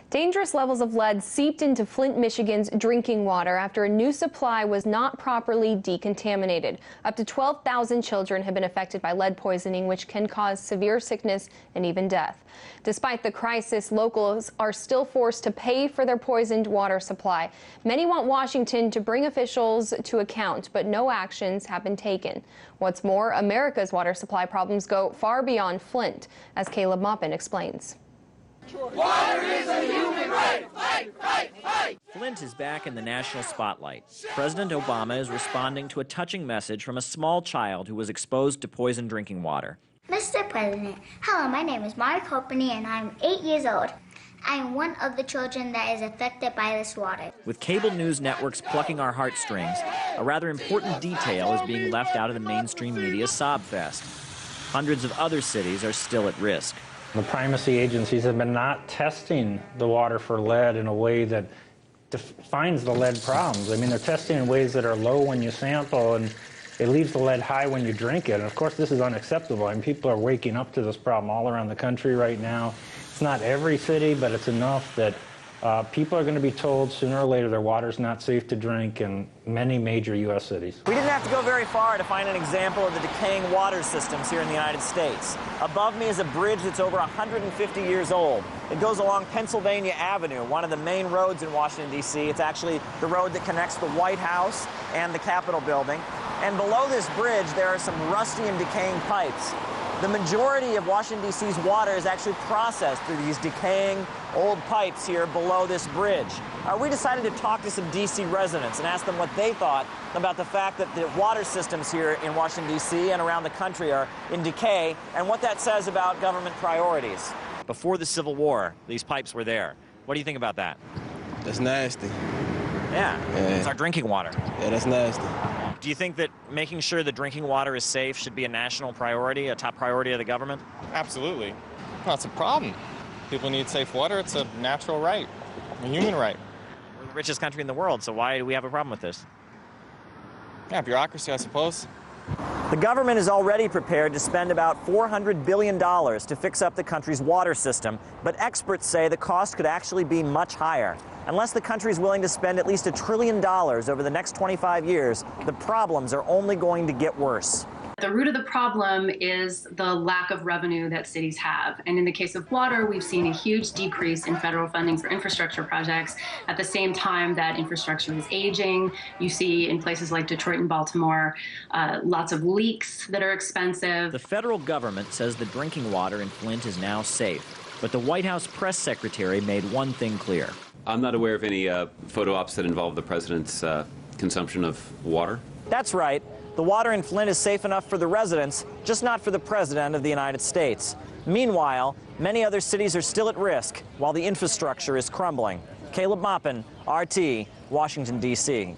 Dangerous levels of lead seeped into Flint, Michigan's drinking water after a new supply was not properly decontaminated. Up to 12,000 children have been affected by lead poisoning, which can cause severe sickness and even death. Despite the crisis, locals are still forced to pay for their poisoned water supply. Many want Washington to bring officials to account, but no actions have been taken. What's more, America's water supply problems go far beyond Flint, as Caleb Maupin explains. Water is a human right. Fight, fight, fight. Flint is back in the national spotlight. President Obama is responding to a touching message from a small child who was exposed to poisoned drinking water. Mr. President, hello, my name is Mark Hopany and I'm 8 years old. I am one of the children that is affected by this water. With cable news networks plucking our heartstrings, a rather important detail is being left out of the mainstream media sob fest. Hundreds of other cities are still at risk. The primacy agencies have been not testing the water for lead in a way that defines the lead problems. I mean, they're testing in ways that are low when you sample, and it leaves the lead high when you drink it. And of course, this is unacceptable. I mean, people are waking up to this problem all around the country right now. It's not every city, but it's enough that people are going to be told sooner or later their water's not safe to drink in many major U.S. cities. We didn't have to go very far to find an example of the decaying water systems here in the United States. Above me is a bridge that's over 150 years old. It goes along Pennsylvania Avenue, one of the main roads in Washington, D.C. It's actually the road that connects the White House and the Capitol building. And below this bridge, there are some rusty and decaying pipes. The majority of Washington, D.C.'s water is actually processed through these decaying old pipes here below this bridge. We decided to talk to some D.C. residents and ask them what they thought about the fact that the water systems here in Washington, D.C. and around the country are in decay, and what that says about government priorities. Before the Civil War, these pipes were there. What do you think about that? That's nasty. Yeah. It's our drinking water. Yeah, that's nasty. Do you think that making sure that drinking water is safe should be a national priority, a top priority of the government? Absolutely. Well, it's a problem. People need safe water. It's a natural right, a human right. We're the richest country in the world, so why do we have a problem with this? Yeah, bureaucracy, I suppose. The government is already prepared to spend about $400 billion to fix up the country's water system, but experts say the cost could actually be much higher. Unless the country is willing to spend at least $1 trillion over the next 25 years, the problems are only going to get worse. The root of the problem is the lack of revenue that cities have. And in the case of water, we've seen a huge decrease in federal funding for infrastructure projects. At the same time that infrastructure is aging, you see in places like Detroit and Baltimore, lots of leaks that are expensive. The federal government says the drinking water in Flint is now safe. But the White House press secretary made one thing clear. I'm not aware of any photo ops that involve the president's consumption of water. That's right. The water in Flint is safe enough for the residents, just not for the President of the United States. Meanwhile, many other cities are still at risk while the infrastructure is crumbling. Caleb Maupin, RT, Washington, D.C.